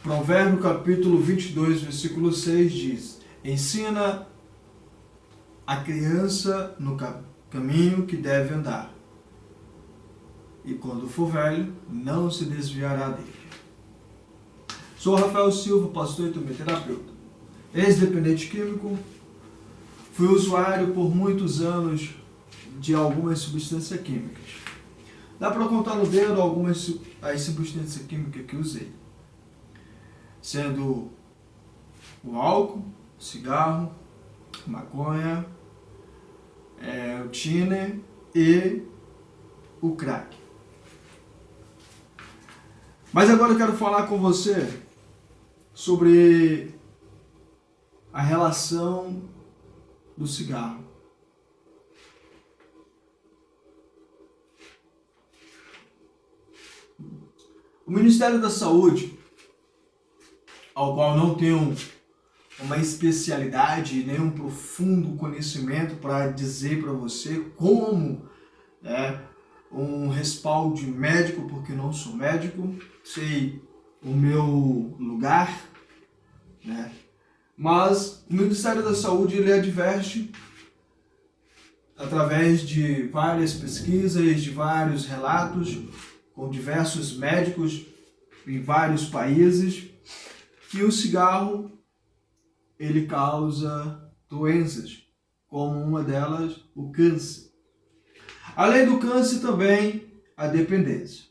Provérbio capítulo 22, versículo 6 diz: ensina a criança no caminho que deve andar, e quando for velho, não se desviará dele. Sou Rafael Silva, pastor e também terapeuta, ex-dependente químico, fui usuário por muitos anos de algumas substâncias químicas. Dá para contar no dedo algumas as substâncias químicas que usei, sendo o álcool, o cigarro, maconha, o tiner e o crack. Mas agora eu quero falar com você sobre a relação do cigarro. O Ministério da Saúde, ao qual não tenho uma especialidade nem um profundo conhecimento para dizer para você como um respaldo médico, porque não sou médico, sei o meu lugar, mas o Ministério da Saúde ele adverte através de várias pesquisas, de vários relatos com diversos médicos em vários países, que o cigarro ele causa doenças, como uma delas o câncer. Além do câncer também a dependência.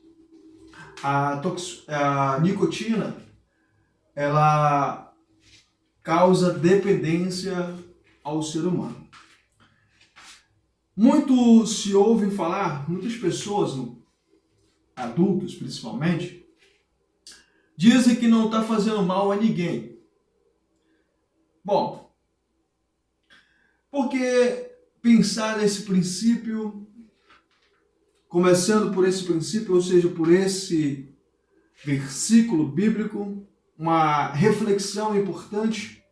A nicotina ela causa dependência ao ser humano. Muito se ouve falar, muitas pessoas, adultos principalmente, dizem que não está fazendo mal a ninguém. Bom, porque pensar nesse princípio, começando por esse princípio, ou seja, por esse versículo bíblico, uma reflexão importante,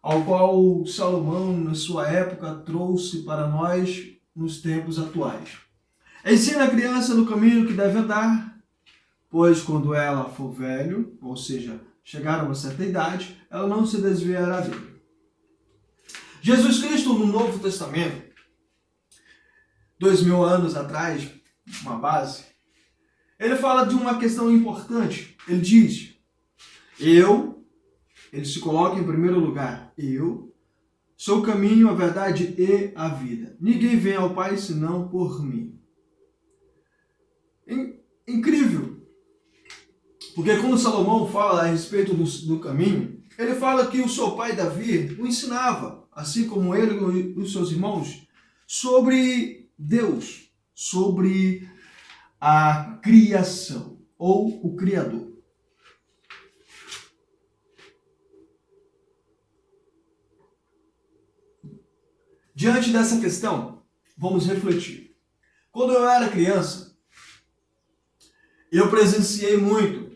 ao qual Salomão, na sua época, trouxe para nós nos tempos atuais. Ensina a criança no caminho que deve andar, pois quando ela for velho, ou seja, chegar a uma certa idade, ela não se desviará dele. Jesus Cristo, no Novo Testamento, 2000 anos atrás, uma base, ele fala de uma questão importante. Ele diz, ele se coloca em primeiro lugar, eu sou o caminho, a verdade e a vida. Ninguém vem ao Pai senão por mim. Incrível. Porque quando Salomão fala a respeito do caminho, ele fala que o seu pai Davi o ensinava, assim como ele e os seus irmãos, sobre Deus, sobre a criação, ou o Criador. Diante dessa questão, vamos refletir. Quando eu era criança, eu presenciei muito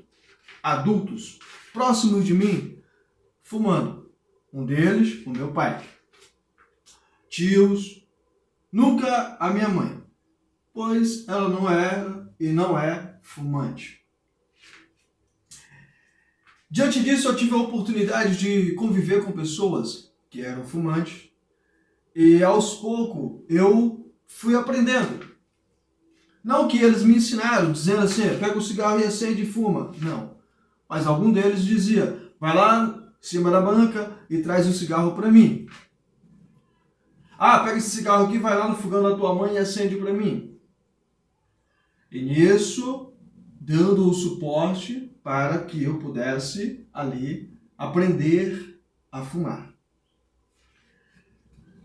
adultos próximos de mim fumando. Um deles, o meu pai. Tios, nunca a minha mãe, pois ela não era e não é fumante. Diante disso, eu tive a oportunidade de conviver com pessoas que eram fumantes e aos poucos eu fui aprendendo. Não que eles me ensinaram, dizendo assim, pega o cigarro e acende e fuma. Não. Mas algum deles dizia, vai lá em cima da banca e traz um cigarro para mim. Pega esse cigarro aqui, vai lá no fogão da tua mãe e acende para mim. E nisso, dando o suporte para que eu pudesse ali aprender a fumar.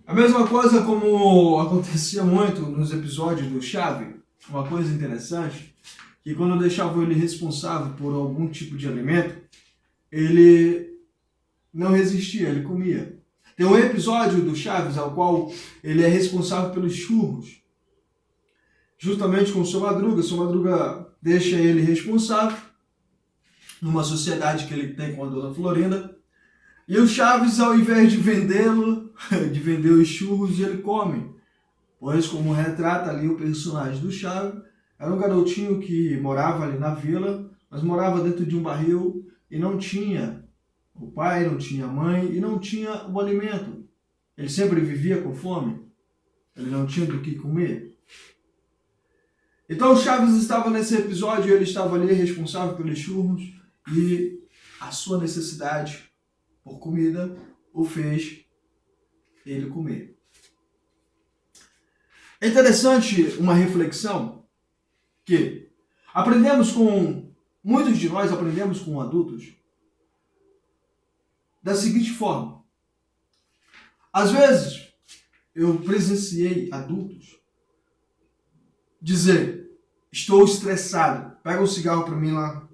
A mesma coisa como acontecia muito nos episódios do Chaves, uma coisa interessante, que quando eu deixava ele responsável por algum tipo de alimento, ele não resistia, ele comia. Tem um episódio do Chaves ao qual ele é responsável pelos churros, justamente com o seu Madruga. O seu Madruga deixa ele responsável numa sociedade que ele tem com a dona Florinda, e o Chaves, ao invés de vendê-lo, de vender os churros, ele come. Pois, como retrata ali o personagem do Chaves, era um garotinho que morava ali na vila, mas morava dentro de um barril e não tinha o pai, não tinha a mãe e não tinha o alimento. Ele sempre vivia com fome. Ele não tinha do que comer. Então o Chaves estava nesse episódio, ele estava ali responsável pelos churros e a sua necessidade por comida o fez ele comer. É interessante uma reflexão que muitos de nós aprendemos com adultos da seguinte forma. Às vezes, eu presenciei adultos dizer, estou estressado, pega um cigarro para mim lá.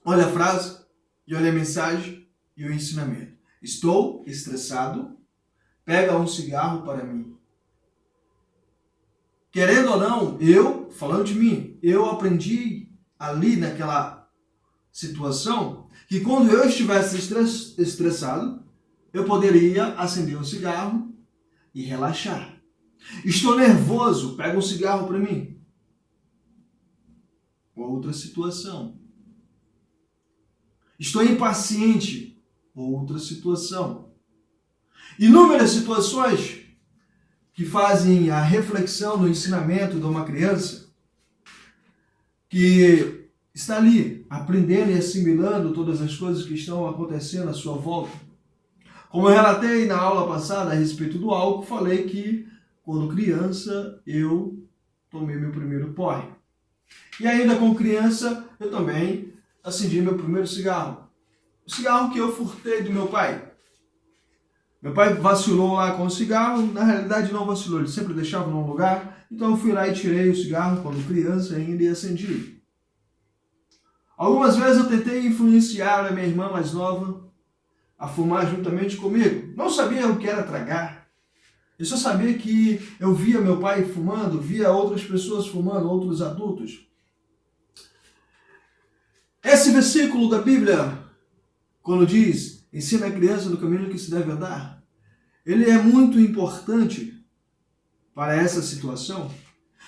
Olha a frase e olha a mensagem e o ensinamento. Estou estressado, pega um cigarro para mim. Querendo ou não, falando de mim, eu aprendi ali naquela situação que quando eu estivesse estressado, eu poderia acender um cigarro e relaxar. Estou nervoso, pega um cigarro para mim. Outra situação. Estou impaciente, outra situação. Inúmeras situações que fazem a reflexão no ensinamento de uma criança que está ali aprendendo e assimilando todas as coisas que estão acontecendo à sua volta. Como eu relatei na aula passada a respeito do álcool, falei que quando criança eu tomei meu primeiro porre. E ainda como criança eu também acendi meu primeiro cigarro. O cigarro que eu furtei do meu pai. Meu pai vacilou lá com o cigarro, na realidade não vacilou, ele sempre deixava num lugar, então eu fui lá e tirei o cigarro quando criança ainda e acendi. Algumas vezes eu tentei influenciar a minha irmã mais nova a fumar juntamente comigo. Não sabia o que era tragar. Eu só sabia que eu via meu pai fumando, via outras pessoas fumando, outros adultos. Esse versículo da Bíblia, quando diz, ensina a criança no caminho que se deve andar, ele é muito importante para essa situação,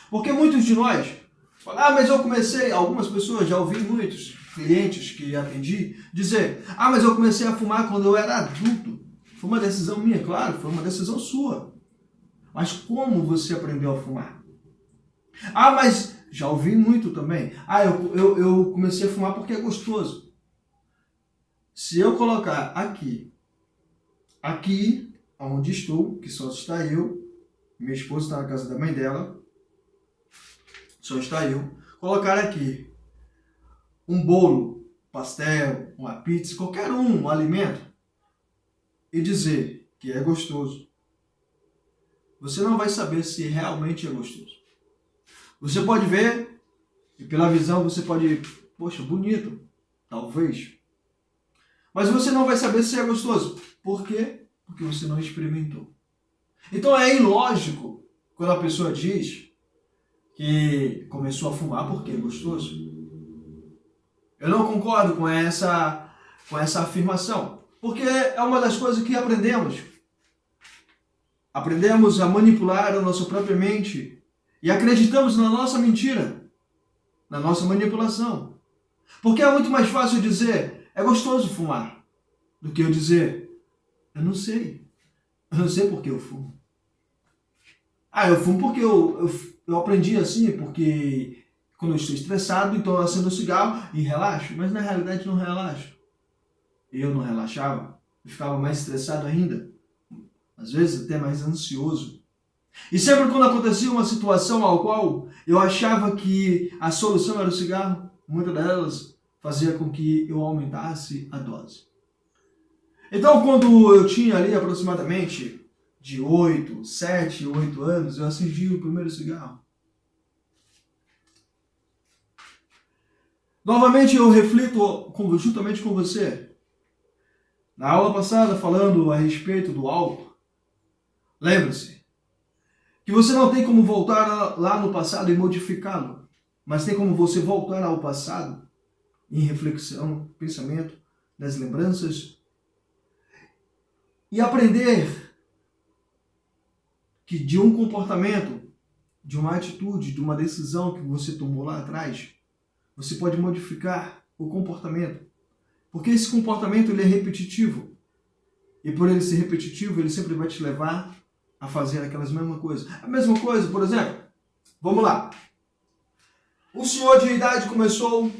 porque muitos de nós falam, mas eu comecei, algumas pessoas, já ouvi muitos clientes que atendi, dizer, mas eu comecei a fumar quando eu era adulto. Foi uma decisão minha, claro, foi uma decisão sua. Mas como você aprendeu a fumar? Mas já ouvi muito também. Eu comecei a fumar porque é gostoso. Se eu colocar aqui onde estou, que só está eu, minha esposa está na casa da mãe dela, só está eu, colocar aqui um bolo, pastel, uma pizza, qualquer um alimento, e dizer que é gostoso, você não vai saber se realmente é gostoso. Você pode ver, e pela visão você pode, poxa, bonito, talvez. Mas você não vai saber se é gostoso. Por quê? Porque você não experimentou. Então é ilógico quando a pessoa diz que começou a fumar porque é gostoso. Eu não concordo com essa afirmação. Porque é uma das coisas que aprendemos. Aprendemos a manipular a nossa própria mente e acreditamos na nossa mentira, na nossa manipulação. Porque é muito mais fácil dizer, é gostoso fumar, do que eu dizer, eu não sei por que eu fumo. Eu fumo porque eu aprendi assim, porque quando eu estou estressado, então eu acendo o cigarro e relaxo, mas na realidade não relaxo. Eu não relaxava, eu ficava mais estressado ainda, às vezes até mais ansioso. E sempre quando acontecia uma situação ao qual eu achava que a solução era o cigarro, muitas delas fazia com que eu aumentasse a dose. Então, quando eu tinha ali aproximadamente de 7, 8 anos, eu acendi o primeiro cigarro. Novamente eu reflito juntamente com você. Na aula passada, falando a respeito do álcool, lembre-se que você não tem como voltar lá no passado e modificá-lo, mas tem como você voltar ao passado em reflexão, pensamento, das lembranças e aprender que de um comportamento, de uma atitude, de uma decisão que você tomou lá atrás, você pode modificar o comportamento. Porque esse comportamento ele é repetitivo. E por ele ser repetitivo, ele sempre vai te levar a fazer aquelas mesmas coisas. A mesma coisa, por exemplo, vamos lá. O senhor de idade começou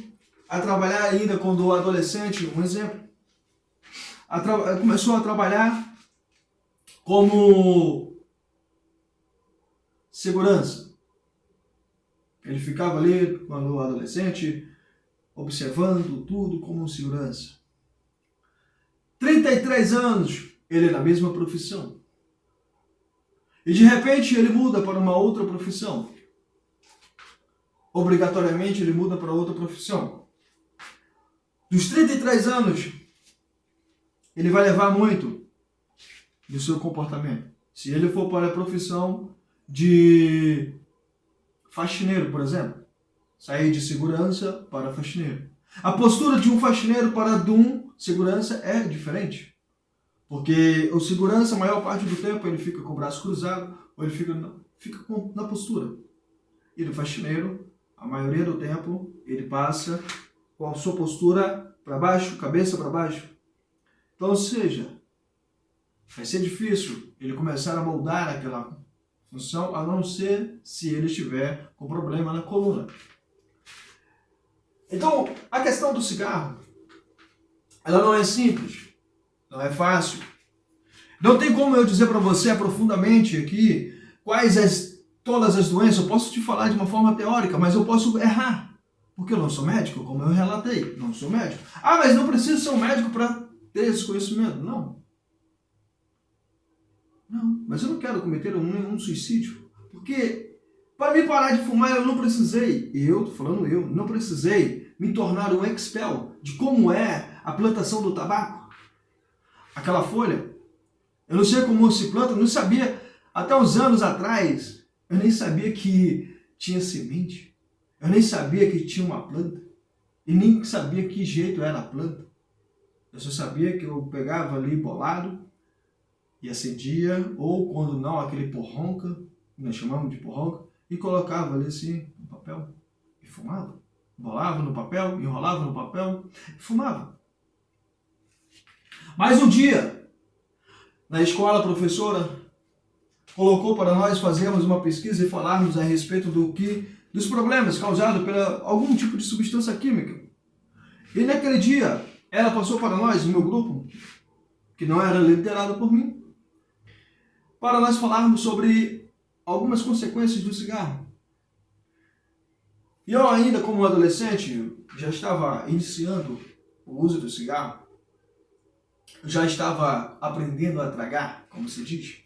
a trabalhar ainda quando adolescente, um exemplo. Começou a trabalhar como segurança. Ele ficava ali, quando adolescente, observando tudo como segurança. 33 anos, ele na mesma profissão. E de repente ele muda para uma outra profissão. Obrigatoriamente ele muda para outra profissão. Dos 33 anos, ele vai levar muito do seu comportamento. Se ele for para a profissão de faxineiro, por exemplo, sair de segurança para faxineiro. A postura de um faxineiro para de um segurança é diferente. Porque o segurança, a maior parte do tempo, ele fica com o braço cruzado ou ele fica na postura. E do faxineiro, a maioria do tempo, ele passa com a sua postura para baixo, cabeça para baixo. Então, ou seja, vai ser difícil ele começar a moldar aquela função, a não ser se ele estiver com problema na coluna. Então, a questão do cigarro, ela não é simples, não é fácil. Não tem como eu dizer para você profundamente aqui todas as doenças. Eu posso te falar de uma forma teórica, mas eu posso errar, porque eu não sou médico, como eu relatei, não sou médico. Ah, mas não preciso ser um médico para ter esse conhecimento. Não, mas eu não quero cometer um suicídio, porque para me parar de fumar eu não precisei, não precisei me tornar um expert de como é a plantação do tabaco. Aquela folha, eu não sei como se planta, não sabia, até uns anos atrás, eu nem sabia que tinha semente, eu nem sabia que tinha uma planta, e nem sabia que jeito era a planta. Eu só sabia que eu pegava ali bolado, e acendia, ou quando não, aquele porronca, nós chamamos de porronca, e colocava ali assim no papel e fumava. Bolava no papel, enrolava no papel e fumava. Mas um dia, na escola, a professora colocou para nós fazermos uma pesquisa e falarmos a respeito dos problemas causados por algum tipo de substância química. E naquele dia, ela passou para nós, no meu grupo, que não era liderado por mim, para nós falarmos sobre algumas consequências do cigarro. E eu ainda, como adolescente, já estava iniciando o uso do cigarro, já estava aprendendo a tragar, como se diz.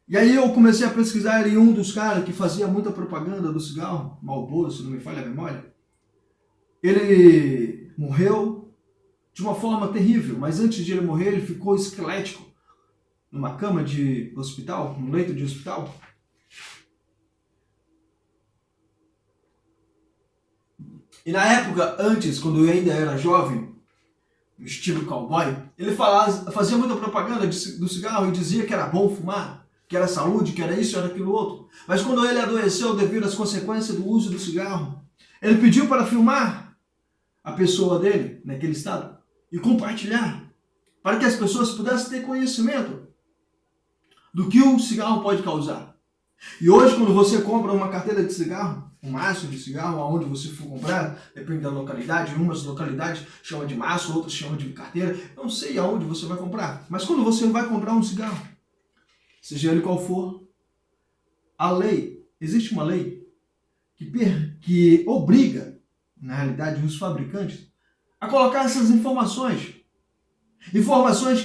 E aí eu comecei a pesquisar em um dos caras que fazia muita propaganda do cigarro, Marlboro, se não me falha a memória. Ele morreu de uma forma terrível, mas antes de ele morrer, ele ficou esquelético numa cama de hospital, num leito de hospital. E na época, antes, quando eu ainda era jovem, no estilo cowboy, ele fazia muita propaganda do cigarro e dizia que era bom fumar, que era saúde, que era isso, era aquilo outro. Mas quando ele adoeceu devido às consequências do uso do cigarro, ele pediu para filmar a pessoa dele naquele estado e compartilhar, para que as pessoas pudessem ter conhecimento do que o cigarro pode causar. E hoje, quando você compra uma carteira de cigarro, um maço de cigarro, aonde você for comprar, depende da localidade, umas localidades chamam de maço, outras chamam de carteira, não sei aonde você vai comprar, mas quando você vai comprar um cigarro, seja ele qual for, existe uma lei que obriga, na realidade, os fabricantes a colocar essas informações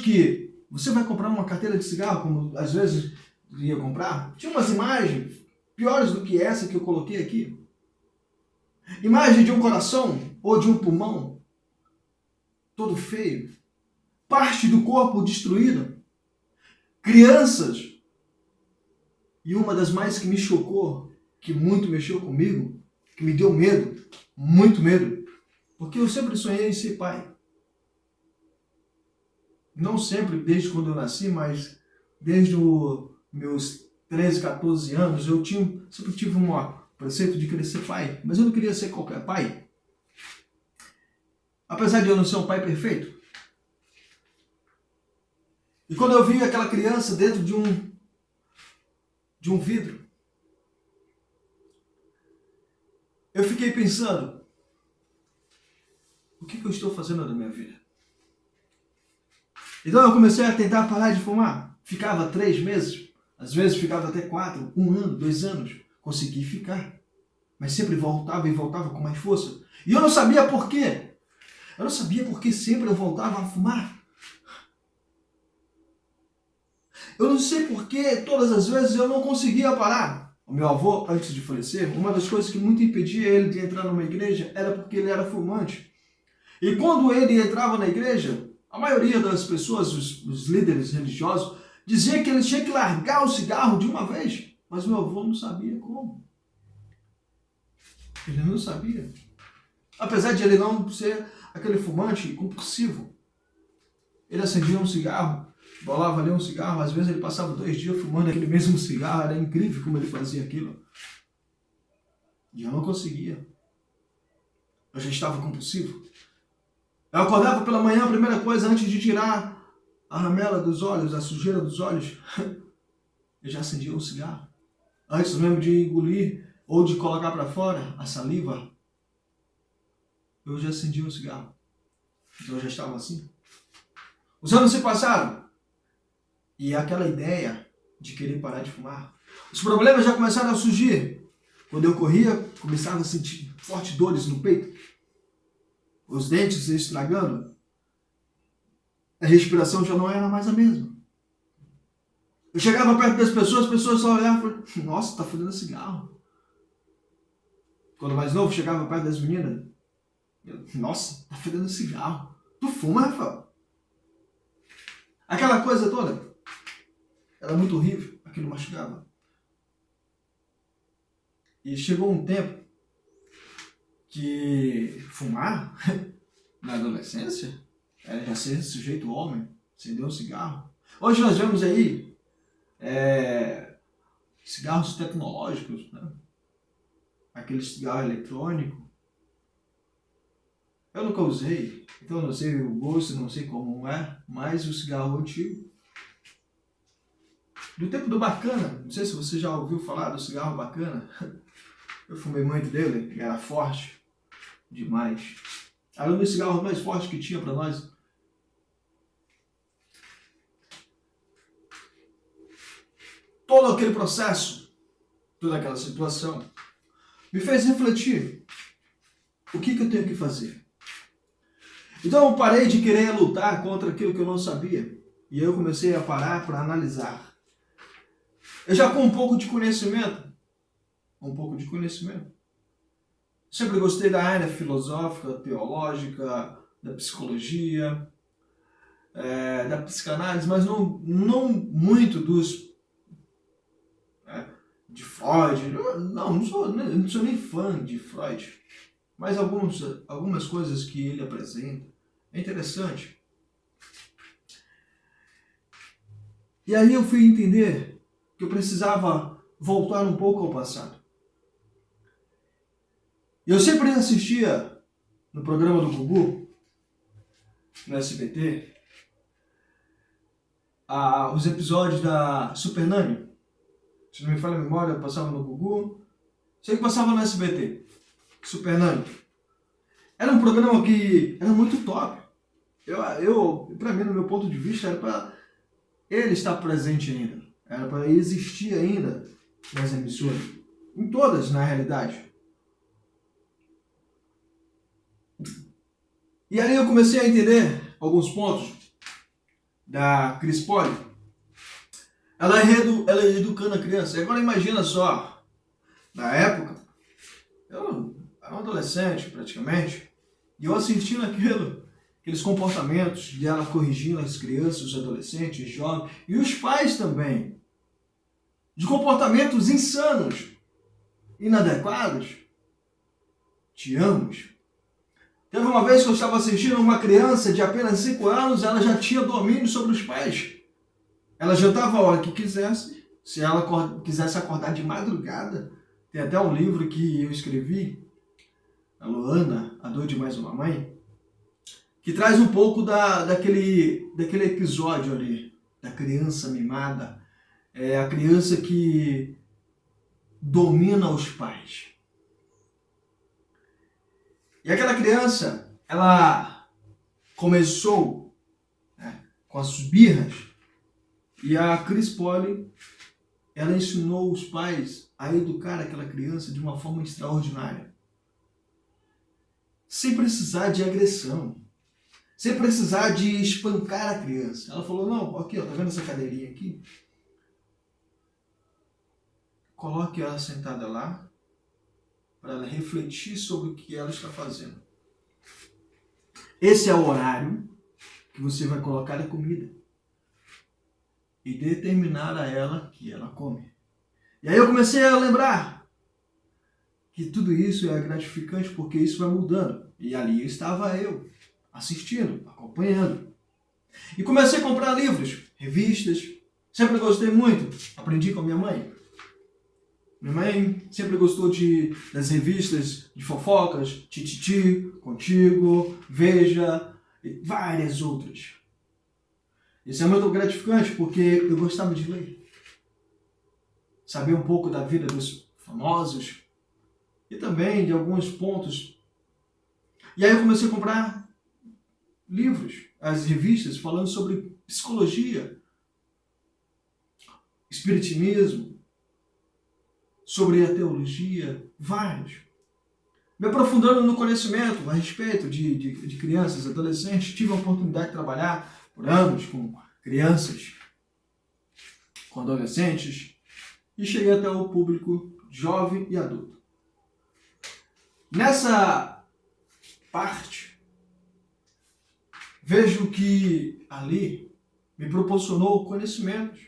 que você vai comprar uma carteira de cigarro, como às vezes ia comprar, tinha umas imagens piores do que essa que eu coloquei aqui. Imagem de um coração ou de um pulmão todo feio, parte do corpo destruída, crianças. E uma das mais que me chocou, que muito mexeu comigo, que me deu medo, muito medo, porque eu sempre sonhei em ser pai. Não sempre, desde quando eu nasci, mas desde os meus 13, 14 anos, eu sempre tive um preceito de querer ser pai. Mas eu não queria ser qualquer pai. apesar de eu não ser um pai perfeito. E quando eu vi aquela criança dentro de um vidro, eu fiquei pensando, o que eu estou fazendo da minha vida? Então eu comecei a tentar parar de fumar. Ficava 3 meses, às vezes ficava até 4, 1 ano, 2 anos. Consegui ficar. Mas sempre voltava e voltava com mais força. E eu não sabia por quê. Eu não sabia por que sempre eu voltava a fumar. Eu não sei por que todas as vezes eu não conseguia parar. O meu avô, antes de falecer, uma das coisas que muito impedia ele de entrar numa igreja era porque ele era fumante. E quando ele entrava na igreja, a maioria das pessoas, os líderes religiosos, dizia que ele tinha que largar o cigarro de uma vez. Mas meu avô não sabia como. Ele não sabia. Apesar de ele não ser aquele fumante compulsivo. Ele acendia um cigarro, bolava ali um cigarro, às vezes ele passava 2 dias fumando aquele mesmo cigarro, era incrível como ele fazia aquilo. E eu não conseguia. Eu já estava compulsivo. Eu acordava pela manhã, a primeira coisa, antes de tirar a ramela dos olhos, a sujeira dos olhos, eu já acendia um cigarro. Antes mesmo de engolir ou de colocar para fora a saliva, eu já acendia um cigarro. Então eu já estava assim. Os anos se passaram. E aquela ideia de querer parar de fumar. Os problemas já começaram a surgir. Quando eu corria, começava a sentir fortes dores no peito. Os dentes se estragando. A respiração já não era mais a mesma. Eu chegava perto das pessoas, as pessoas só olhavam e falavam, nossa, tá fumando cigarro. Quando mais novo, chegava perto das meninas. Nossa, tá fedendo cigarro. Tu fuma, Rafael? Aquela coisa toda. Era muito horrível. Aquilo machucava. E chegou um tempo que fumar, na adolescência, era já ser sujeito homem, acender um cigarro. Hoje nós vemos aí cigarros tecnológicos, né? Aquele cigarro eletrônico. Eu nunca usei, então eu não sei o gosto, não sei como é, mas o cigarro antigo. Do tempo do Bacana, não sei se você já ouviu falar do cigarro Bacana. Eu fumei muito dele, e era forte demais. Era um dos cigarros mais fortes que tinha para nós. Todo aquele processo, toda aquela situação, me fez refletir o que eu tenho que fazer. Então eu parei de querer lutar contra aquilo que eu não sabia. E eu comecei a parar para analisar. Eu já com um pouco de conhecimento. Sempre gostei da área filosófica, teológica, da psicologia, da psicanálise, mas não muito de Freud. Não sou nem fã de Freud. Mas algumas coisas que ele apresenta é interessante. E aí eu fui entender que eu precisava voltar um pouco ao passado. Eu sempre assistia no programa do Gugu, no SBT, os episódios da Super Nani. Se não me falha a memória, eu passava no Gugu. Sei que passava no SBT. Super Nani. Era um programa que era muito top. Para mim, no meu ponto de vista, era para ele estar presente ainda. Era para existir ainda nas emissoras. Em todas, na realidade. E aí eu comecei a entender alguns pontos da Cris Poli. Ela educando a criança. E agora imagina só, na época, eu era um adolescente praticamente, e eu assistindo aqueles comportamentos de ela corrigindo as crianças, os adolescentes, os jovens, e os pais também, de comportamentos insanos, inadequados. Tínhamos. Teve uma vez que eu estava assistindo uma criança de apenas 5 anos, ela já tinha domínio sobre os pais. Ela jantava a hora que quisesse, se ela quisesse acordar de madrugada. Tem até um livro que eu escrevi, a Luana, A Dor de Mais Uma Mãe. que traz um pouco daquele episódio ali, da criança mimada, a criança que domina os pais. E aquela criança, ela começou, né, com as birras, e a Chris Polly, ela ensinou os pais a educar aquela criança de uma forma extraordinária. Sem precisar de agressão. Sem precisar de espancar a criança. Ela falou, não, aqui, ó, tá vendo essa cadeirinha aqui? Coloque ela sentada lá, para ela refletir sobre o que ela está fazendo. Esse é o horário que você vai colocar a comida e determinar a ela que ela come. E aí eu comecei a lembrar que tudo isso é gratificante porque isso vai mudando. E ali estava eu, assistindo, acompanhando. E comecei a comprar livros, revistas. Sempre gostei muito. Aprendi com a minha mãe. Minha mãe sempre gostou das revistas de fofocas, Tititi, Contigo, Veja e várias outras. Isso é muito gratificante porque eu gostava de ler. Saber um pouco da vida dos famosos e também de alguns pontos. E aí eu comecei a comprar livros, as revistas falando sobre psicologia, espiritismo, sobre a teologia, vários. Me aprofundando no conhecimento a respeito de crianças, adolescentes. Tive a oportunidade de trabalhar por anos com crianças, com adolescentes, e cheguei até o público jovem e adulto. Nessa parte, vejo que ali me proporcionou conhecimentos.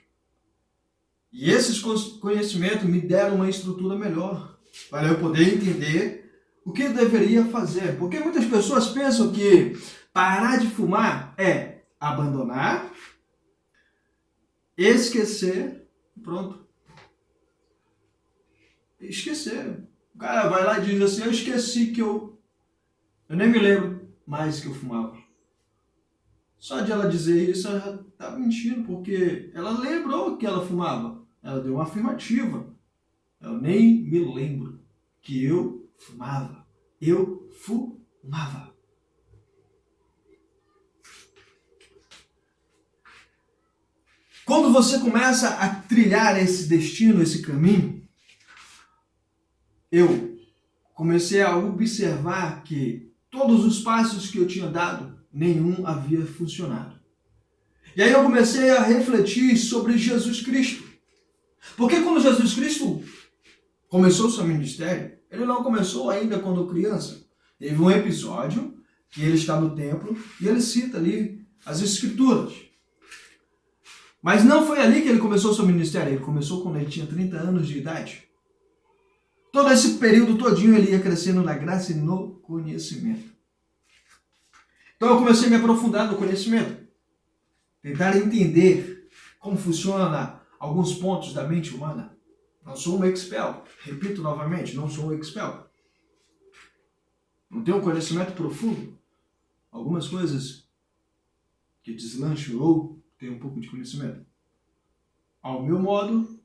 E esses conhecimentos me deram uma estrutura melhor para eu poder entender o que eu deveria fazer. Porque muitas pessoas pensam que parar de fumar é abandonar, esquecer, pronto. Esquecer. O cara vai lá e diz assim, eu esqueci que eu nem me lembro mais que eu fumava. Só de ela dizer isso, ela já está mentindo, porque ela lembrou que ela fumava. Ela deu uma afirmativa. Eu nem me lembro que eu fumava. Eu fumava. Quando você começa a trilhar esse destino, esse caminho, eu comecei a observar que todos os passos que eu tinha dado, nenhum havia funcionado. E aí eu comecei a refletir sobre Jesus Cristo. Porque quando Jesus Cristo começou o seu ministério, ele não começou ainda quando criança. Teve um episódio que ele está no templo e ele cita ali as Escrituras. Mas não foi ali que ele começou o seu ministério. Ele começou quando ele tinha 30 anos de idade. Todo esse período todinho ele ia crescendo na graça e no conhecimento. Então eu comecei a me aprofundar no conhecimento. Tentar entender como funciona alguns pontos da mente humana. Não sou um expert. Repito novamente, não sou um expert. Não tenho um conhecimento profundo. Algumas coisas que deslancho ou tenho um pouco de conhecimento. Ao meu modo,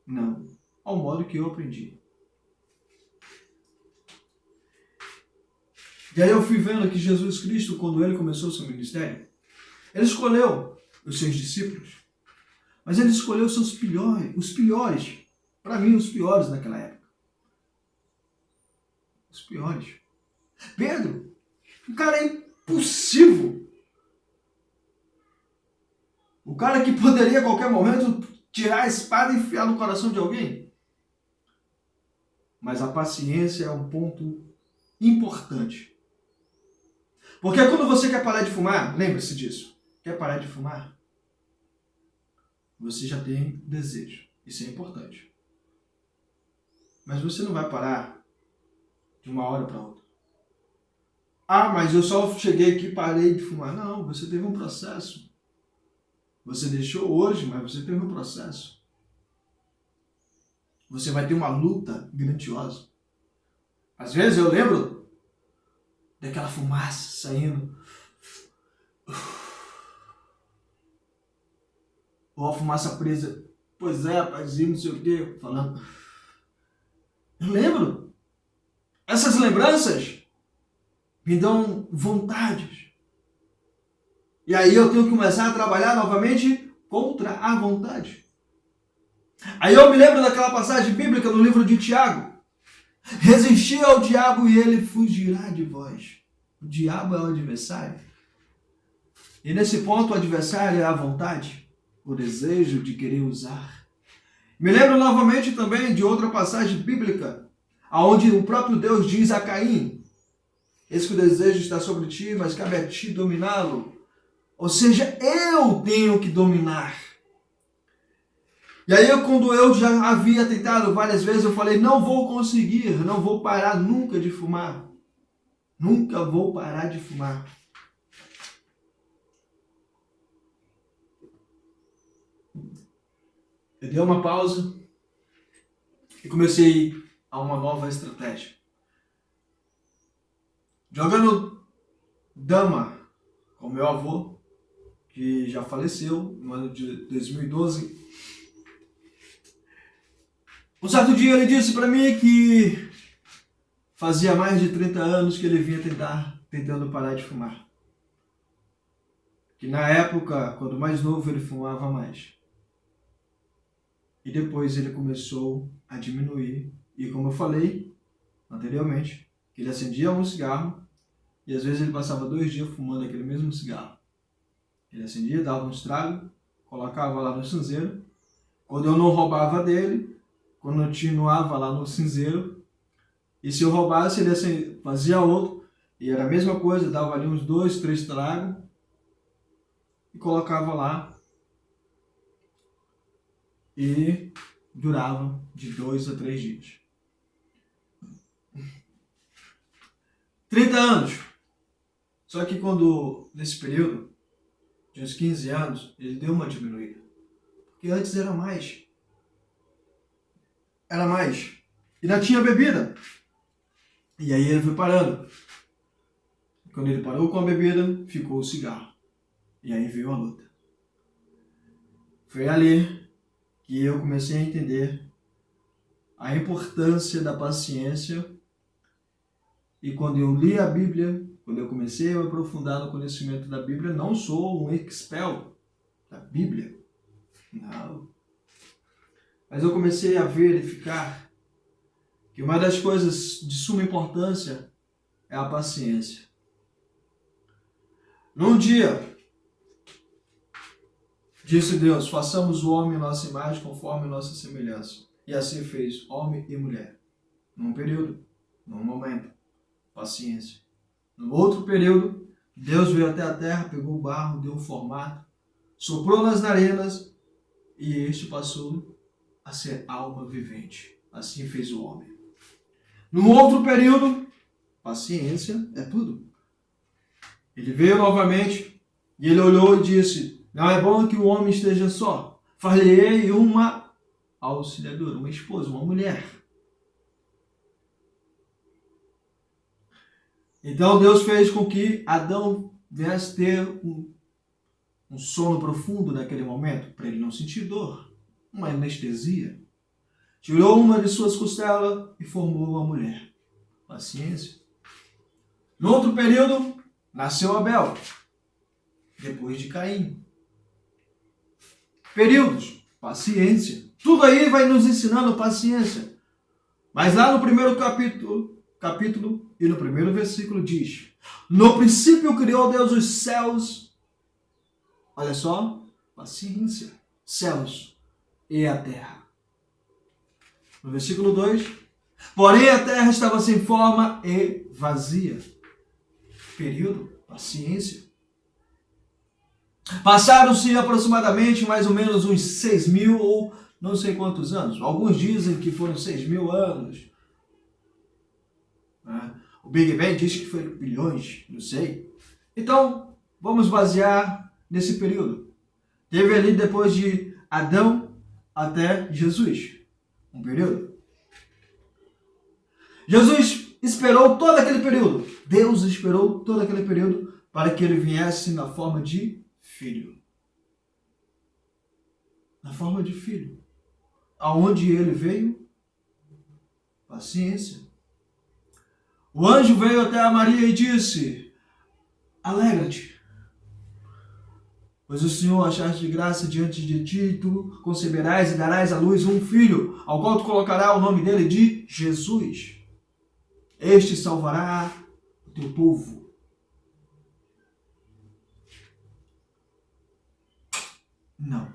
não. Ao modo que eu aprendi. E aí eu fui vendo que Jesus Cristo, quando ele começou o seu ministério, ele escolheu os seus discípulos, mas ele escolheu os piores, para mim os piores naquela época. Os piores. Pedro, um cara impulsivo. O cara que poderia a qualquer momento tirar a espada e enfiar no coração de alguém. Mas a paciência é um ponto importante. Porque quando você quer parar de fumar, lembre-se disso. Quer parar de fumar? Você já tem desejo. Isso é importante. Mas você não vai parar de uma hora para outra. Ah, mas eu só cheguei aqui e parei de fumar. Não, você teve um processo. Você deixou hoje, mas você teve um processo. Você vai ter uma luta grandiosa. Às vezes eu lembro daquela fumaça saindo. Ou a fumaça presa. Pois é, paizinho, não sei o quê, falando. Eu lembro. Essas lembranças me dão vontades. E aí eu tenho que começar a trabalhar novamente contra a vontade. Aí eu me lembro daquela passagem bíblica no livro de Tiago. Resisti ao diabo e ele fugirá de vós. O diabo é o adversário. E nesse ponto o adversário é a vontade, o desejo de querer usar. Me lembro novamente também de outra passagem bíblica, onde o próprio Deus diz a Caim: eis que o desejo está sobre ti, mas cabe a ti dominá-lo. Ou seja, eu tenho que dominar. E aí, quando eu já havia tentado várias vezes, eu falei, não vou conseguir, não vou parar nunca de fumar. Nunca vou parar de fumar. Eu dei uma pausa e comecei a uma nova estratégia. Jogando dama com meu avô, que já faleceu no ano de 2012. Um certo dia ele disse para mim que fazia mais de 30 anos que ele vinha tentando parar de fumar. Que na época, quando mais novo, ele fumava mais. E depois ele começou a diminuir. E como eu falei anteriormente, que ele acendia um cigarro e às vezes ele passava 2 dias fumando aquele mesmo cigarro. Ele acendia, dava um estrago, colocava lá no cinzeiro. Quando eu não roubava dele, continuava lá no cinzeiro. E se eu roubasse, ele fazia outro. E era a mesma coisa, dava ali uns 2, 3 tragos e colocava lá. E durava de 2 a 3 dias. 30 anos. Só que nesse período, de uns 15 anos, ele deu uma diminuída. Porque antes era mais. Era mais. E ainda tinha bebida. E aí ele foi parando. Quando ele parou com a bebida, ficou o cigarro. E aí veio a luta. Foi ali que eu comecei a entender a importância da paciência. E quando eu li a Bíblia, quando eu comecei a me aprofundar no conhecimento da Bíblia, não sou um expert da Bíblia. Não. Mas eu comecei a verificar que uma das coisas de suma importância é a paciência. Num dia, disse Deus, façamos o homem em nossa imagem conforme nossa semelhança. E assim fez homem e mulher. Num período, num momento, paciência. No outro período, Deus veio até a terra, pegou o barro, deu um formato, soprou nas narinas e este passou a ser alma vivente. Assim fez o homem. No outro período, paciência é tudo. Ele veio novamente e ele olhou e disse, não é bom que o homem esteja só. Far-lhe-ei uma auxiliadora, uma esposa, uma mulher. Então Deus fez com que Adão viesse ter um sono profundo naquele momento, para ele não sentir dor, uma anestesia. Tirou uma de suas costelas e formou uma mulher. Paciência. No outro período, nasceu Abel, depois de Caim. Períodos, paciência. Tudo aí vai nos ensinando paciência. Mas lá no primeiro capítulo e no primeiro versículo diz, no princípio criou Deus os céus, olha só, paciência, céus e a terra. No versículo 2, porém a terra estava sem forma e vazia. Período, paciência. Passaram-se aproximadamente mais ou menos uns 6.000 ou não sei quantos anos. Alguns dizem que foram 6.000 anos. O Big Bang diz que foi bilhões, não sei. Então, vamos basear nesse período. Teve ali depois de Adão até Jesus. Um período. Jesus esperou todo aquele período. Deus esperou todo aquele período para que ele viesse na forma de filho. Na forma de filho. Aonde ele veio? Paciência. O anjo veio até a Maria e disse: alegra-te, pois o Senhor achaste de graça diante de ti, e tu conceberás e darás à luz um filho, ao qual tu colocarás o nome dele de Jesus. Este salvará o teu povo. Não.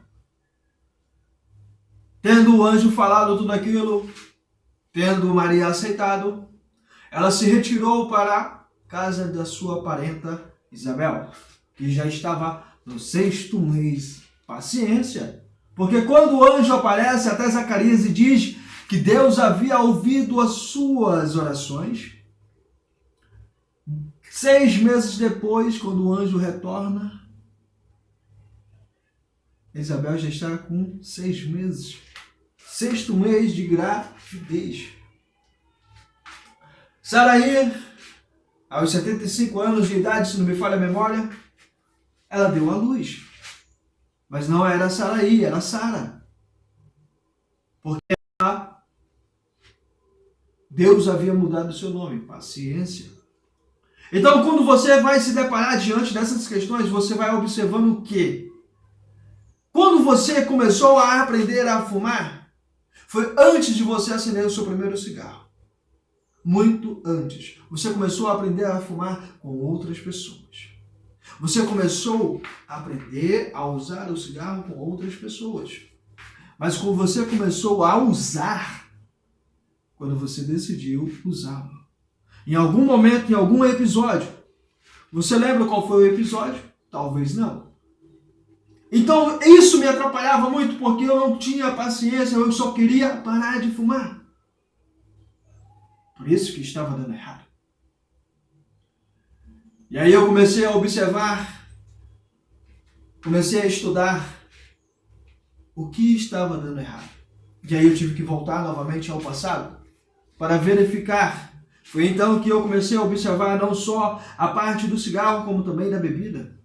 Tendo o anjo falado tudo aquilo, tendo Maria aceitado, ela se retirou para a casa da sua parenta Isabel, que já estava no 6º mês. Paciência, porque quando o anjo aparece até Zacarias e diz que Deus havia ouvido as suas orações, 6 meses depois, quando o anjo retorna, Isabel já está com 6 meses. 6º mês de gravidez. Saraí, aos 75 anos de idade, se não me falha a memória, ela deu à luz. Mas não era Saraí, era Sara. Porque Deus havia mudado o seu nome. Paciência. Então, quando você vai se deparar diante dessas questões, você vai observando o quê? Quando você começou a aprender a fumar, foi antes de você acender o seu primeiro cigarro. Muito antes. Você começou a aprender a fumar com outras pessoas. Você começou a aprender a usar o cigarro com outras pessoas. Mas quando você começou a usar, quando você decidiu usá-lo. Em algum momento, em algum episódio. Você lembra qual foi o episódio? Talvez não. Então, isso me atrapalhava muito porque eu não tinha paciência, eu só queria parar de fumar. Por isso que estava dando errado. E aí eu comecei a observar, comecei a estudar o que estava dando errado. E aí eu tive que voltar novamente ao passado para verificar. Foi então que eu comecei a observar não só a parte do cigarro, como também da bebida.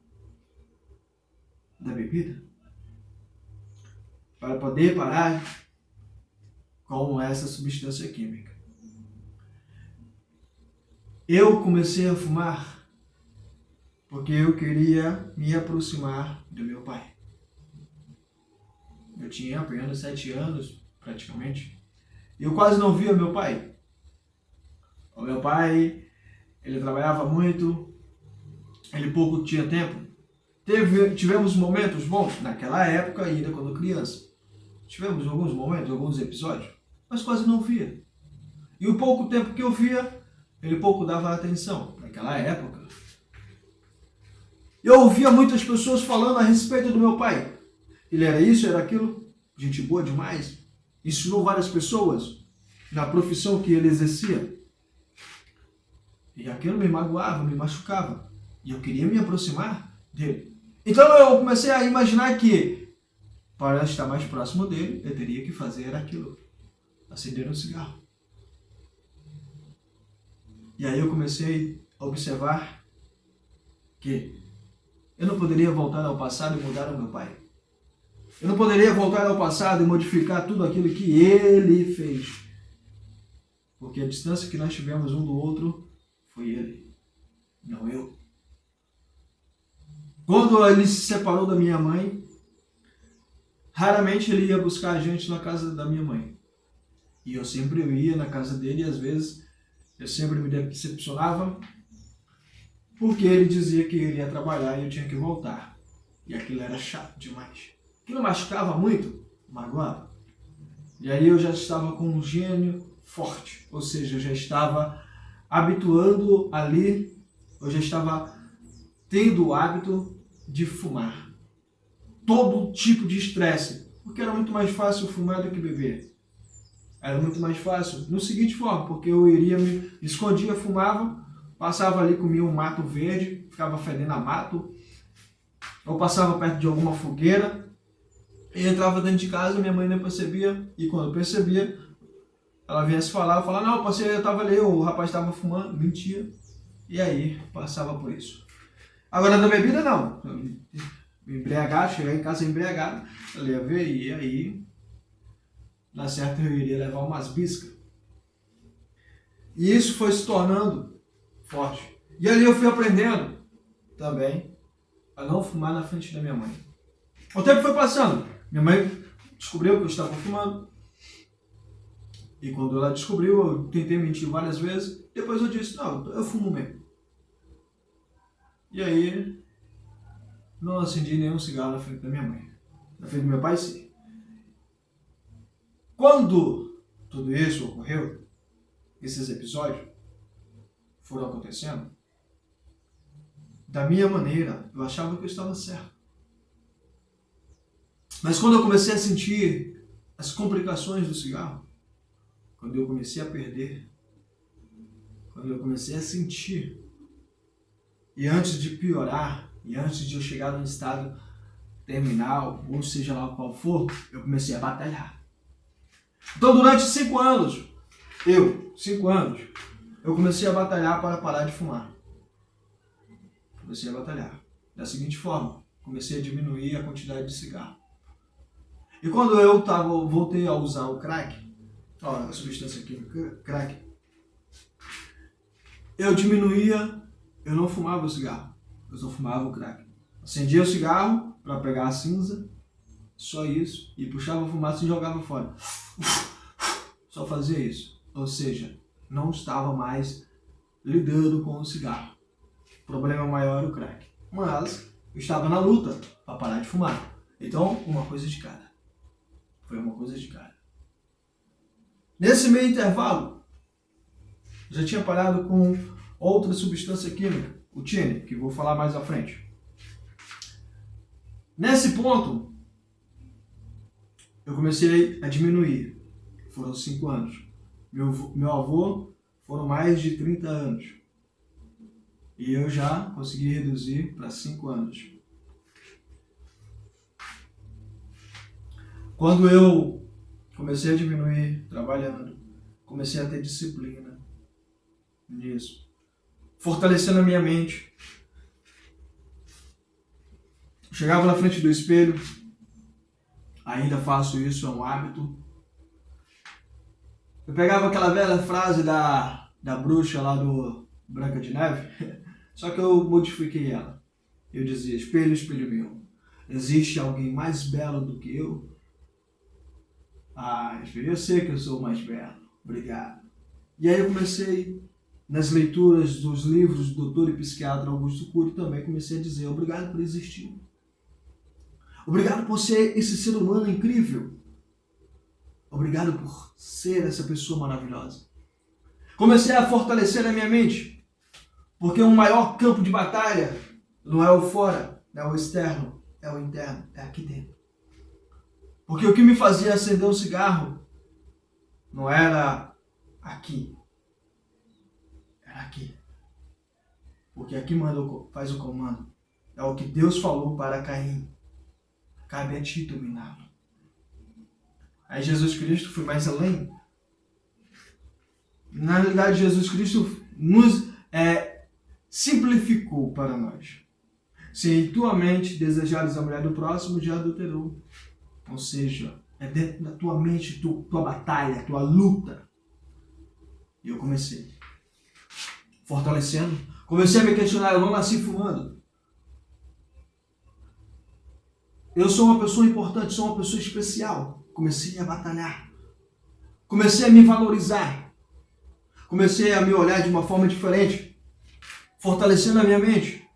Para poder parar com essa substância química. Eu comecei a fumar porque eu queria me aproximar do meu pai. Eu tinha apenas 7 anos, praticamente. E eu quase não via meu pai. O meu pai, ele trabalhava muito, ele pouco tinha tempo. Tivemos momentos bons naquela época, ainda quando criança. Tivemos alguns momentos, alguns episódios, mas quase não via. E o pouco tempo que eu via, ele pouco dava atenção naquela época. Eu ouvia muitas pessoas falando a respeito do meu pai. Ele era isso, era aquilo, gente boa demais. Ensinou várias pessoas na profissão que ele exercia. E aquilo me magoava, me machucava. E eu queria me aproximar dele. Então eu comecei a imaginar que, para estar mais próximo dele, eu teria que fazer aquilo. Acender um cigarro. E aí eu comecei a observar que eu não poderia voltar ao passado e mudar o meu pai. Eu não poderia voltar ao passado e modificar tudo aquilo que ele fez. Porque a distância que nós tivemos um do outro foi ele, não eu. Quando ele se separou da minha mãe, raramente ele ia buscar a gente na casa da minha mãe. E eu sempre ia na casa dele e às vezes eu sempre me decepcionava porque ele dizia que ele ia trabalhar e eu tinha que voltar. E aquilo era chato demais. Aquilo machucava muito, magoava. E aí eu já estava com um gênio forte, ou seja, eu já estava habituando ali, eu já estava tendo o hábito de fumar. Todo tipo de estresse, porque era muito mais fácil fumar do que beber. Era muito mais fácil, no seguinte forma, porque eu iria, me escondia, fumava, passava ali, comia um mato verde, ficava fedendo a mato, ou passava perto de alguma fogueira, e entrava dentro de casa, minha mãe nem percebia, e quando percebia, ela vinha se falar, eu falava, não, passei, eu estava ali, o rapaz estava fumando, mentia. E aí, passava por isso. Agora, da bebida, não. Embriagado, chegar em casa embriagado, eu ia ver, e aí, na certa, eu iria levar umas biscas. E isso foi se tornando forte. E ali eu fui aprendendo também a não fumar na frente da minha mãe. O tempo foi passando. Minha mãe descobriu que eu estava fumando. E quando ela descobriu, eu tentei mentir várias vezes. Depois eu disse, não, eu fumo mesmo. E aí, não acendi nenhum cigarro na frente da minha mãe. Na frente do meu pai, sim. Quando tudo isso ocorreu, esses episódios foram acontecendo, da minha maneira, eu achava que eu estava certo. Mas quando eu comecei a sentir as complicações do cigarro, quando eu comecei a perder, quando eu comecei a sentir, e antes de piorar, e antes de eu chegar num estado terminal, ou seja lá qual for, eu comecei a batalhar. Então durante 5 anos, eu comecei a batalhar para parar de fumar. Comecei a batalhar. Da seguinte forma, comecei a diminuir a quantidade de cigarro. E quando eu voltei a usar o crack, a substância química crack, eu diminuía, eu não fumava o cigarro, eu só fumava o crack. Acendia o cigarro para pegar a cinza, só isso, e puxava a fumaça e jogava fora. Só fazia isso. Ou seja, não estava mais lidando com o cigarro. O problema maior era o crack. Mas eu estava na luta para parar de fumar. Então, uma coisa de cada. Foi uma coisa de cada. Nesse meio intervalo, já tinha parado com outra substância química, o tine, que vou falar mais à frente. Nesse ponto, eu comecei a diminuir. Foram 5 anos. Meu avô foram mais de 30 anos. E eu já consegui reduzir para 5 anos. Quando eu comecei a diminuir trabalhando, comecei a ter disciplina nisso, fortalecendo a minha mente. Chegava na frente do espelho, ainda faço isso, é um hábito. Eu pegava aquela velha frase da bruxa lá do Branca de Neve, só que eu modifiquei ela. Eu dizia, espelho, espelho meu, existe alguém mais belo do que eu? Ah, espelho, eu sei que eu sou o mais belo, obrigado. E aí eu comecei, nas leituras dos livros do doutor e psiquiatra Augusto Cury, também comecei a dizer, obrigado por existir. Obrigado por ser esse ser humano incrível. Obrigado por ser essa pessoa maravilhosa. Comecei a fortalecer a minha mente, porque o maior campo de batalha não é o fora, é o externo, é o interno, é aqui dentro. Porque o que me fazia acender um cigarro não era aqui, era aqui. Porque aqui faz o comando. É o que Deus falou para Caim. Cabe a ti dominá-lo. Aí Jesus Cristo foi mais além. Na realidade, Jesus Cristo nos simplificou para nós. Se em tua mente desejares a mulher do próximo, já adulterou. Ou seja, é dentro da tua mente, tua batalha, tua luta. E eu comecei. Fortalecendo. Comecei a me questionar, eu não nasci fumando. Eu sou uma pessoa importante, sou uma pessoa especial. Comecei a batalhar. Comecei a me valorizar. Comecei a me olhar de uma forma diferente. Fortalecendo a minha mente.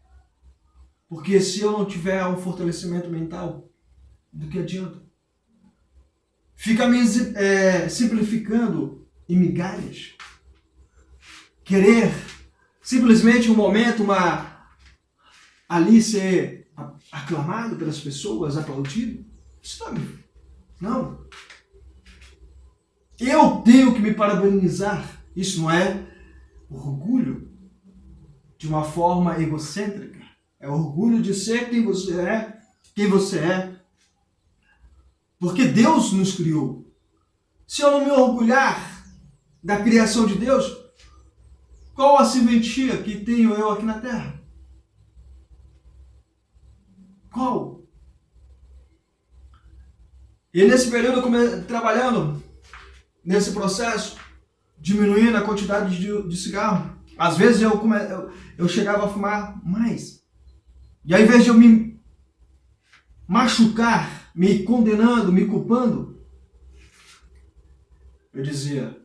Porque se eu não tiver um fortalecimento mental, do que adianta? Fica me simplificando em migalhas. Querer simplesmente um momento, ali ser aclamado pelas pessoas, aplaudido. Isso não. Eu tenho que me parabenizar. Isso não é orgulho de uma forma egocêntrica. É orgulho de ser quem você é. Porque Deus nos criou. Se eu não me orgulhar da criação de Deus, Qual a serventia que tenho eu aqui na terra? Qual? E nesse período eu trabalhando nesse processo, diminuindo a quantidade de cigarro. Às vezes eu chegava a fumar mais. E ao invés de eu me machucar, me condenando, me culpando, eu dizia,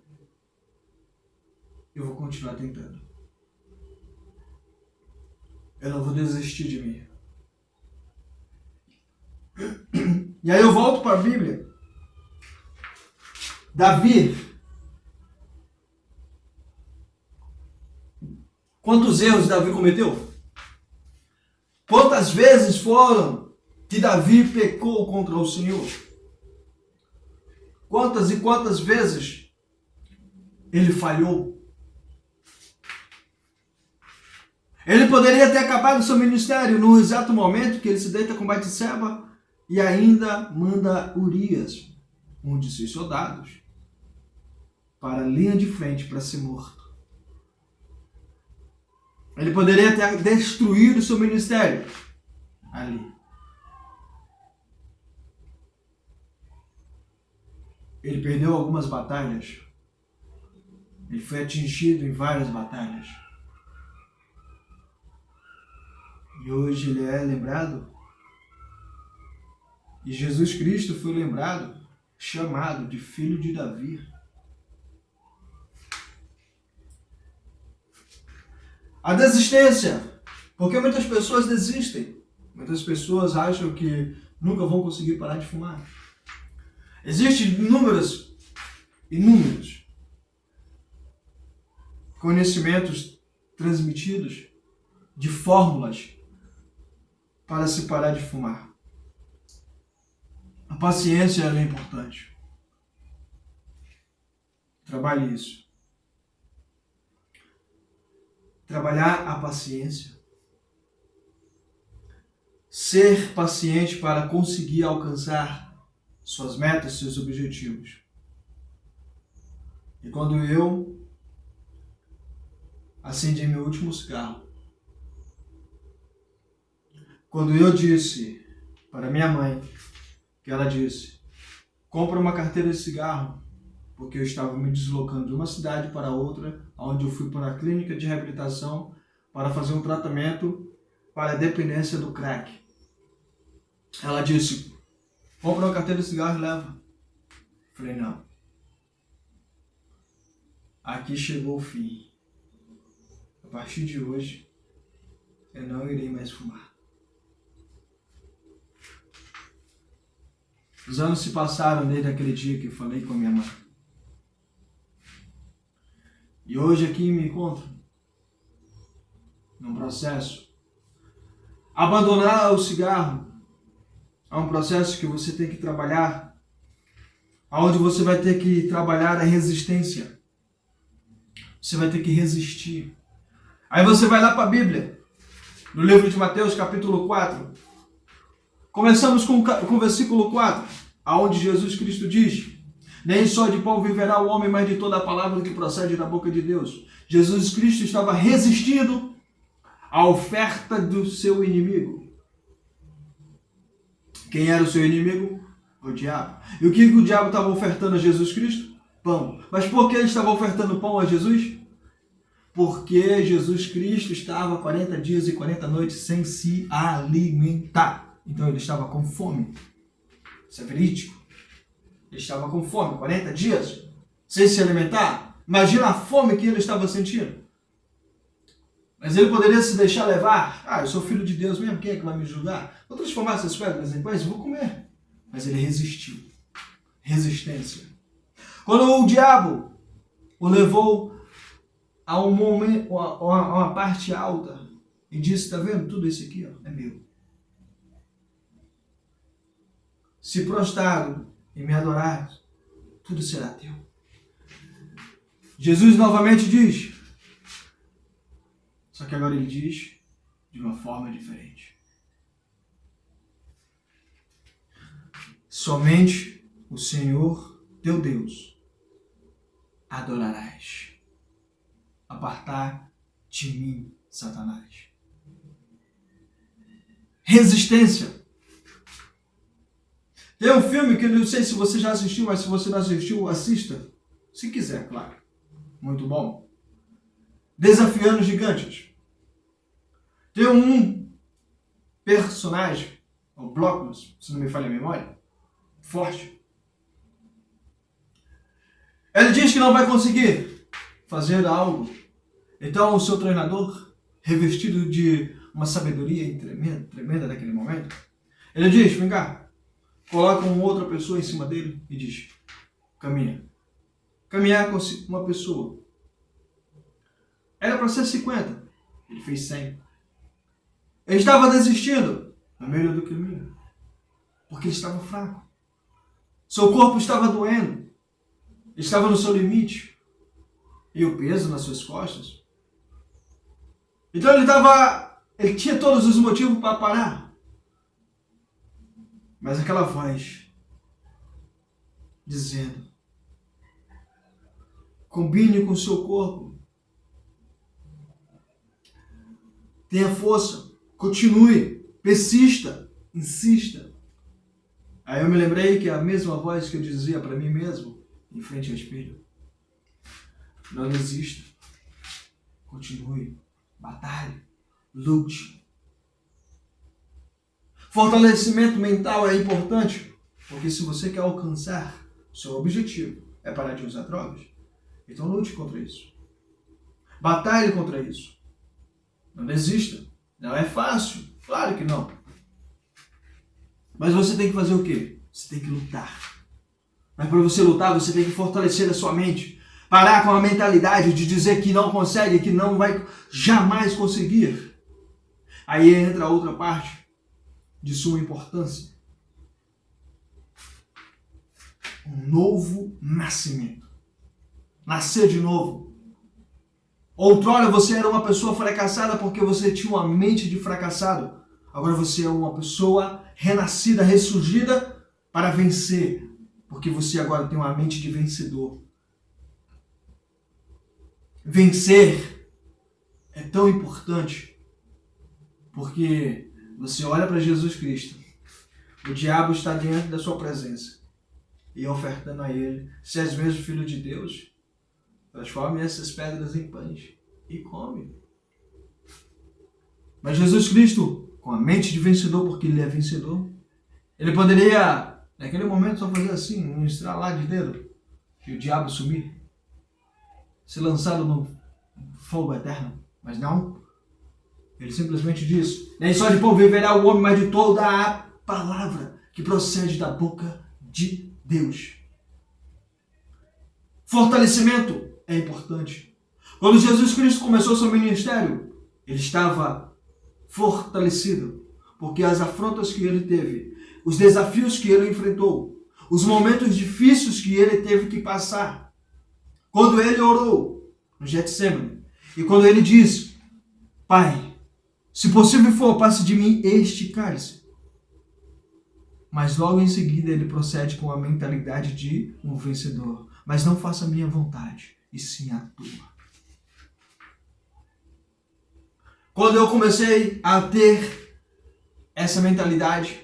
eu vou continuar tentando. Eu não vou desistir de mim. E aí eu volto para a Bíblia. Davi, quantos erros Davi cometeu? Quantas vezes foram que Davi pecou contra o Senhor? Quantas e quantas vezes ele falhou? Ele poderia ter acabado seu ministério no exato momento que ele se deita com Batseba e ainda manda Urias, um de seus soldados, para a linha de frente para ser morto. Ele poderia ter destruído seu ministério ali. Ele perdeu algumas batalhas. Ele foi atingido em várias batalhas. E hoje ele é lembrado. E Jesus Cristo foi lembrado, chamado de Filho de Davi. A desistência. Porque muitas pessoas desistem. Muitas pessoas acham que nunca vão conseguir parar de fumar. Existem inúmeros conhecimentos transmitidos de fórmulas para se parar de fumar. A paciência é importante. Trabalhe isso. Trabalhar a paciência. Ser paciente para conseguir alcançar suas metas, seus objetivos. E quando eu acendi meu último cigarro, quando eu disse para minha mãe, que ela disse, compra uma carteira de cigarro, porque eu estava me deslocando de uma cidade para outra, onde eu fui para a clínica de reabilitação para fazer um tratamento para a dependência do crack. Ela disse, compra uma carteira de cigarro e leva. Falei, não. Aqui chegou o fim. A partir de hoje, eu não irei mais fumar. Os anos se passaram desde aquele dia que eu falei com a minha mãe. E hoje aqui me encontro num processo. Abandonar o cigarro é um processo que você tem que trabalhar, onde você vai ter que trabalhar a resistência. Você vai ter que resistir. Aí você vai lá para a Bíblia, no livro de Mateus, capítulo 4. Começamos com o versículo 4, aonde Jesus Cristo diz, nem só de pão viverá o homem, mas de toda a palavra que procede da boca de Deus. Jesus Cristo estava resistindo à oferta do seu inimigo. Quem era o seu inimigo? O diabo. E o que o diabo estava ofertando a Jesus Cristo? Pão. Mas por que ele estava ofertando pão a Jesus? Porque Jesus Cristo estava 40 dias e 40 noites sem se alimentar. Então ele estava com fome. Isso é verídico. Ele estava com fome, 40 dias sem se alimentar. Imagina a fome que ele estava sentindo. Mas ele poderia se deixar levar. Eu sou filho de Deus mesmo, quem é que vai me julgar? Vou transformar essas pedras em pães? Vou comer. Mas ele resistiu. Resistência. Quando o diabo o levou a um momento, a uma parte alta, e disse, está vendo tudo isso aqui, é meu. Se prostrado e me adorar, tudo será teu. Jesus novamente diz, só que agora ele diz de uma forma diferente. Somente o Senhor, teu Deus, adorarás. apartar de mim, Satanás. Resistência. Tem um filme que eu não sei se você já assistiu, mas se você não assistiu, assista. Se quiser, claro. Muito bom. Desafiando Gigantes. Tem um personagem, o Blocos, se não me falha a memória, forte. Ele diz que não vai conseguir fazer algo. Então o seu treinador, revestido de uma sabedoria tremenda daquele momento, ele diz, vem cá, coloca uma outra pessoa em cima dele e diz, caminha. Caminhar com uma pessoa. Era para ser 50, ele fez 100. Ele estava desistindo no meio do caminho, porque ele estava fraco. Seu corpo estava doendo, estava no seu limite, e o peso nas suas costas. Então ele tinha todos os motivos para parar. Mas aquela voz dizendo, combine com o seu corpo, tenha força, continue, persista, insista. Aí eu me lembrei que é a mesma voz que eu dizia para mim mesmo, em frente ao espelho. Não desista, continue, batalhe, lute. Fortalecimento mental é importante, porque se você quer alcançar o seu objetivo, é parar de usar drogas, então lute contra isso. Batalhe contra isso. Não desista. Não é fácil, claro que não. Mas você tem que fazer o quê? Você tem que lutar. Mas para você lutar, você tem que fortalecer a sua mente. Parar com a mentalidade de dizer que não consegue, que não vai jamais conseguir. Aí entra a outra parte de suma importância. Um novo nascimento. Nascer de novo. Outrora você era uma pessoa fracassada porque você tinha uma mente de fracassado. Agora você é uma pessoa renascida, ressurgida para vencer. Porque você agora tem uma mente de vencedor. Vencer é tão importante porque você olha para Jesus Cristo. O diabo está diante da sua presença e ofertando a ele, se és mesmo filho de Deus, transforme essas pedras em pães e come. Mas Jesus Cristo, com a mente de vencedor, porque ele é vencedor, ele poderia, naquele momento, só fazer assim, um estralar de dedo, e o diabo sumir, ser lançado no fogo eterno. Mas não. Ele simplesmente diz, nem só de pão viverá o homem, mas de toda a palavra que procede da boca de Deus. Fortalecimento é importante. Quando Jesus Cristo começou seu ministério, ele estava fortalecido, porque as afrontas que ele teve, os desafios que ele enfrentou, os momentos difíceis que ele teve que passar, quando ele orou no Getsemane, e quando ele disse, Pai, se possível for, passe de mim este cálice. Mas logo em seguida ele procede com a mentalidade de um vencedor. Mas não faça a minha vontade, e sim a tua. Quando eu comecei a ter essa mentalidade,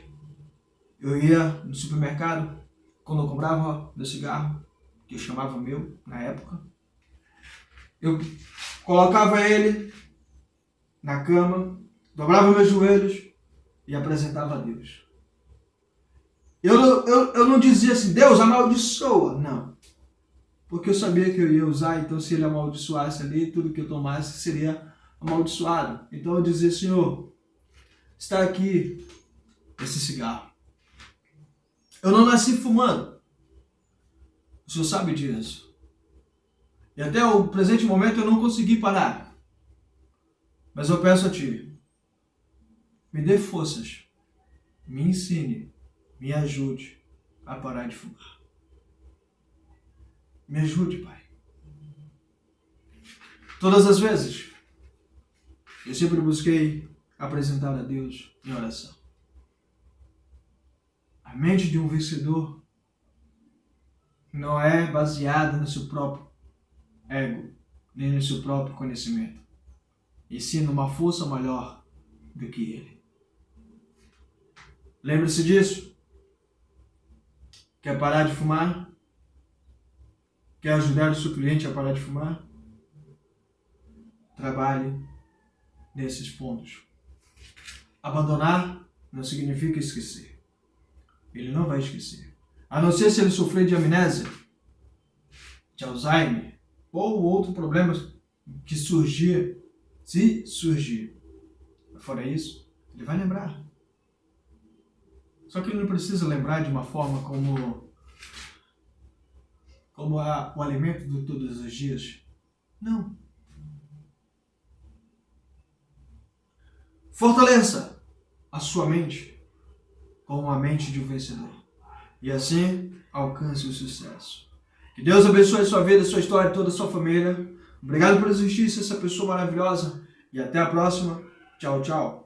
eu ia no supermercado, quando eu comprava meu cigarro, que eu chamava meu na época, eu colocava ele na cama, dobrava meus joelhos e apresentava a Deus. Eu não dizia assim, Deus amaldiçoa, não. Porque eu sabia que eu ia usar, então se ele amaldiçoasse ali, tudo que eu tomasse seria amaldiçoado. Então eu dizia, Senhor, está aqui esse cigarro. Eu não nasci fumando. O Senhor sabe disso. E até o presente momento eu não consegui parar. Mas eu peço a Ti, me dê forças, me ensine, me ajude a parar de fumar. Me ajude, Pai. Todas as vezes, eu sempre busquei apresentar a Deus em oração. A mente de um vencedor não é baseada no seu próprio ego, nem no seu próprio conhecimento, e sim numa força maior do que ele. Lembre-se disso. Quer parar de fumar? Quer ajudar o seu cliente a parar de fumar? Trabalhe nesses pontos. Abandonar não significa esquecer. Ele não vai esquecer. A não ser se ele sofrer de amnésia, de Alzheimer, ou outro problema que surgir, se surgir. Fora isso, ele vai lembrar. Só que ele não precisa lembrar de uma forma como o alimento de todos os dias. Não. Fortaleça a sua mente com a mente de um vencedor. E assim, alcance o sucesso. Que Deus abençoe a sua vida, a sua história e toda a sua família. Obrigado por existir, ser essa pessoa maravilhosa. E até a próxima. Tchau, tchau.